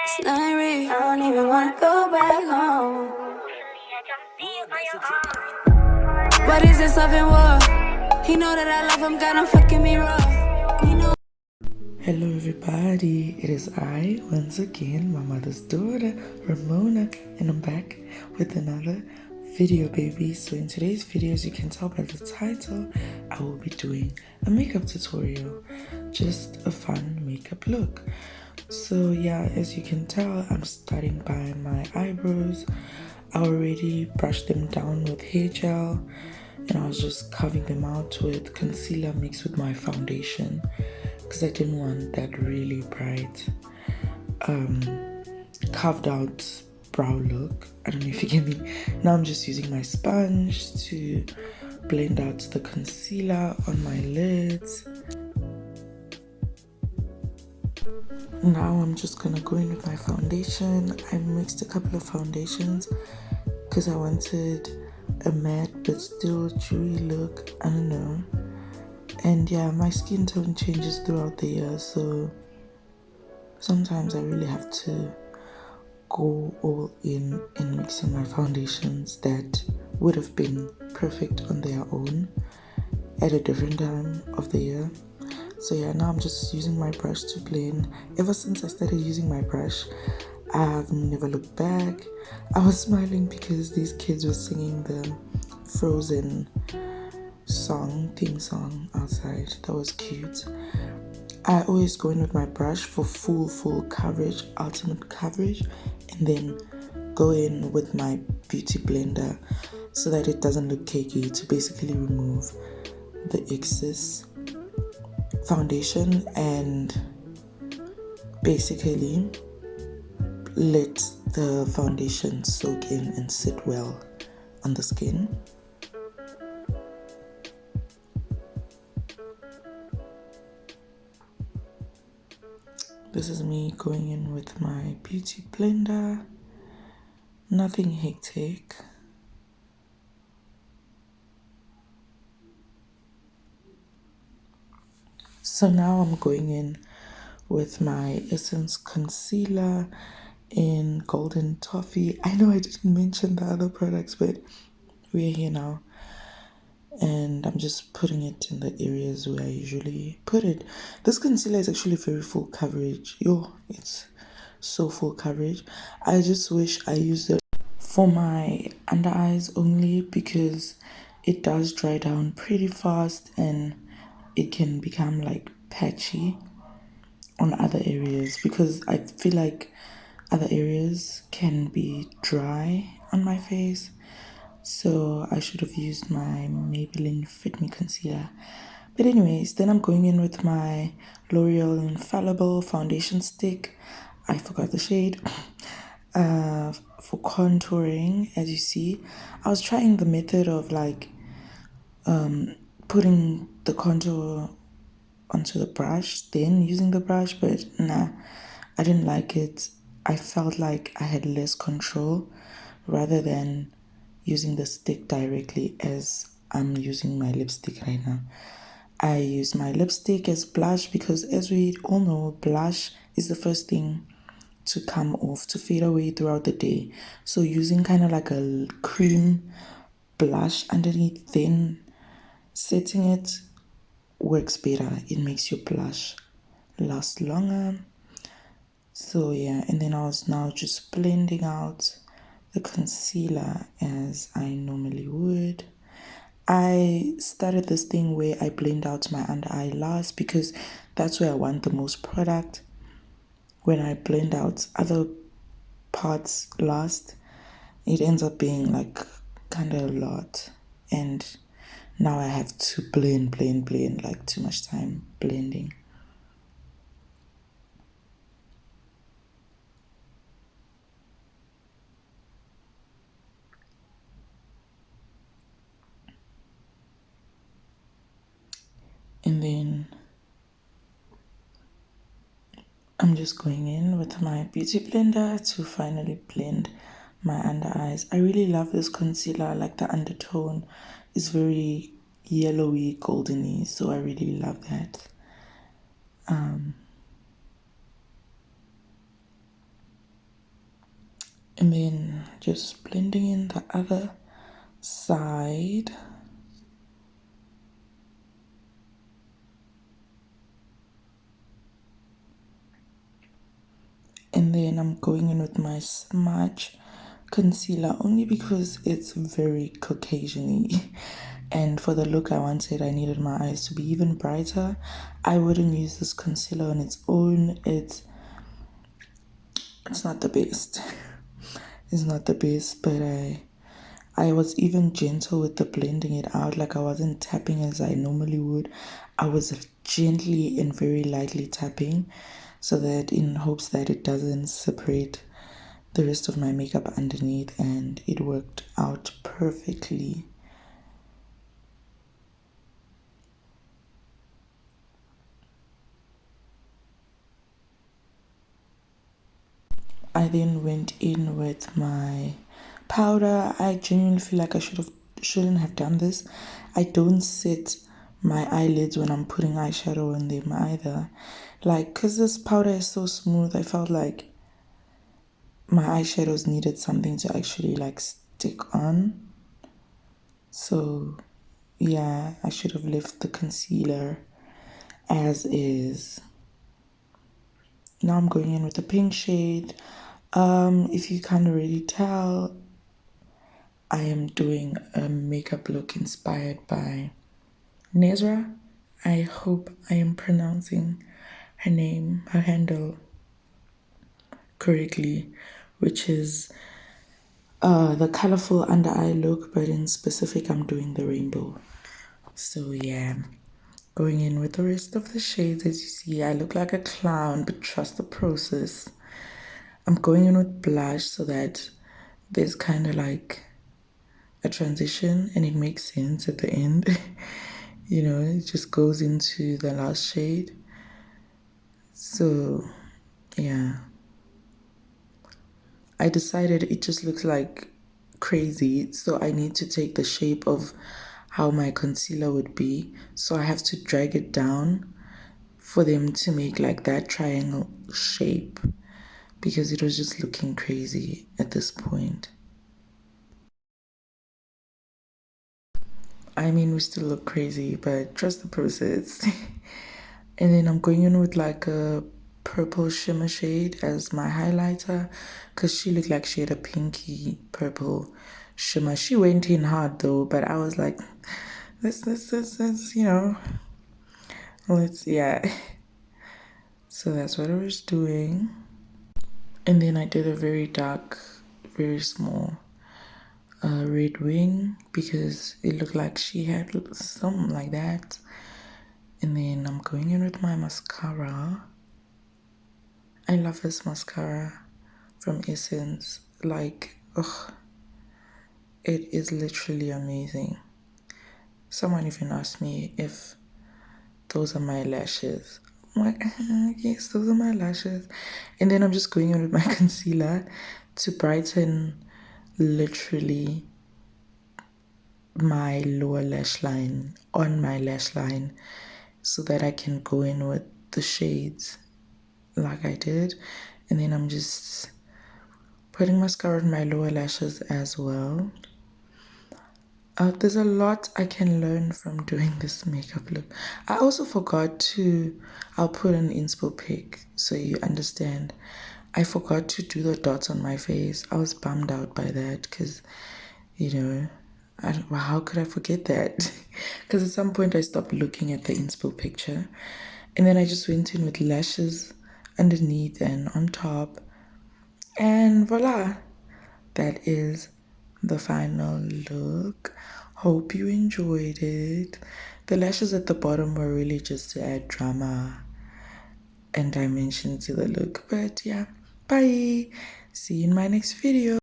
It's not real, I don't even wanna go back home. What is this love and war? He know that I love him, got him fucking me raw. He know. Hello everybody, it is I, once again, my mother's daughter, Ramona, and I'm back with another video, baby. So in today's video, as you can tell by the title, I will be doing a makeup tutorial, just a fun makeup look. So yeah, as you can tell, I'm starting by my eyebrows. I already brushed them down with hair gel, and I was just carving them out with concealer mixed with my foundation, because I didn't want that really bright carved out brow look. I don't know if you get me. Now I'm just using my sponge to blend out the concealer on my lids. Now I'm just gonna go in with my foundation. I mixed a couple of foundations because I wanted a matte but still dewy look. I don't know. And yeah, my skin tone changes throughout the year, so sometimes I really have to go all in mixing my foundations that would have been perfect on their own at a different time of the year. So yeah, now I'm just using my brush to blend. Ever since I started using my brush, I've never looked back. I was smiling because these kids were singing the Frozen theme song outside. That was cute. I always go in with my brush for full coverage, ultimate coverage, and then go in with my beauty blender so that it doesn't look cakey, to basically remove the excess foundation and basically let the foundation soak in and sit well on the skin. This is me going in with my beauty blender. Nothing hectic. So now I'm going in with my Essence Concealer in Golden Toffee. I know I didn't mention the other products, but we're here now. And I'm just putting it in the areas where I usually put it. This concealer is actually very full coverage. It's so full coverage. I just wish I used it for my under eyes only, because it does dry down pretty fast and it can become like patchy on other areas, because I feel like other areas can be dry on my face. So I should have used my Maybelline Fit Me concealer. But anyways, then I'm going in with my L'Oreal Infallible foundation stick. I forgot the shade. For contouring, as you see, I was trying the method of like putting the contour onto the brush, then using the brush, but nah, I didn't like it. I felt like I had less control rather than using the stick directly as I'm using my lipstick right now. I use my lipstick as blush because, as we all know, blush is the first thing to come off, to fade away throughout the day. So using kind of like a cream blush underneath, then setting it works better. It makes your blush last longer. So yeah, and then I was now just blending out the concealer as I normally would. I started this thing where I blend out my under eye last because that's where I want the most product. When I blend out other parts last, it ends up being like kind of a lot, and now I have to blend like too much time blending. And then I'm just going in with my beauty blender to finally blend my under eyes. I really love this concealer. Like the undertone is very yellowy, goldeny, so I really love that. And then just blending in the other side. And then I'm going in with my smudge concealer only because it's very Caucasian-y. And for the look I wanted, I needed my eyes to be even brighter. I wouldn't use this concealer on its own. It's not the best. It's not the best, but I was even gentle with the blending it out. Like I wasn't tapping as I normally would. I was gently and very lightly tapping so that in hopes that it doesn't separate the rest of my makeup underneath, and it worked out perfectly. I then went in with my powder. I genuinely feel like I shouldn't have done this. I don't set my eyelids when I'm putting eyeshadow on them either. Like, cause this powder is so smooth, I felt like my eyeshadows needed something to actually like stick on. So yeah, I should have left the concealer as is. Now I'm going in with the pink shade. If you can't already tell, I am doing a makeup look inspired by Nezra. I hope I am pronouncing her handle correctly, which is the colorful under eye look, but in specific, I'm doing the rainbow. So yeah, going in with the rest of the shades. As you see, I look like a clown, but trust the process. I'm going in with blush so that there's kind of like a transition and it makes sense at the end. You know, it just goes into the last shade. So yeah, I decided it just looks like crazy, so I need to take the shape of how my concealer would be. So I have to drag it down for them to make like that triangle shape, because it was just looking crazy at this point. I mean, we still look crazy, but trust the process. And then I'm going in with like a purple shimmer shade as my highlighter, because she looked like she had a pinky purple shimmer. She went in hard though, but I was like, this, you know, yeah. So that's what I was doing. And then I did a very dark, very small red wing because it looked like she had something like that. And then I'm going in with my mascara. I love this mascara from Essence. Like, ugh, it is literally amazing. Someone even asked me if those are my lashes. I'm like, yes, those are my lashes. And then I'm just going in with my concealer to brighten literally my lower lash line, on my lash line, so that I can go in with the shades like I did. And then I'm just putting mascara on my lower lashes as well. There's a lot I can learn from doing this makeup look. I also forgot to, I'll put an inspo pic so you understand. I forgot to do the dots on my face. I was bummed out by that because, you know, how could I forget that? Because at some point I stopped looking at the inspo picture. And then I just went in with lashes underneath and on top. And voila, that is the final look. Hope you enjoyed it. The lashes at the bottom were really just to add drama and dimension to the look. But yeah, bye. See you in my next video.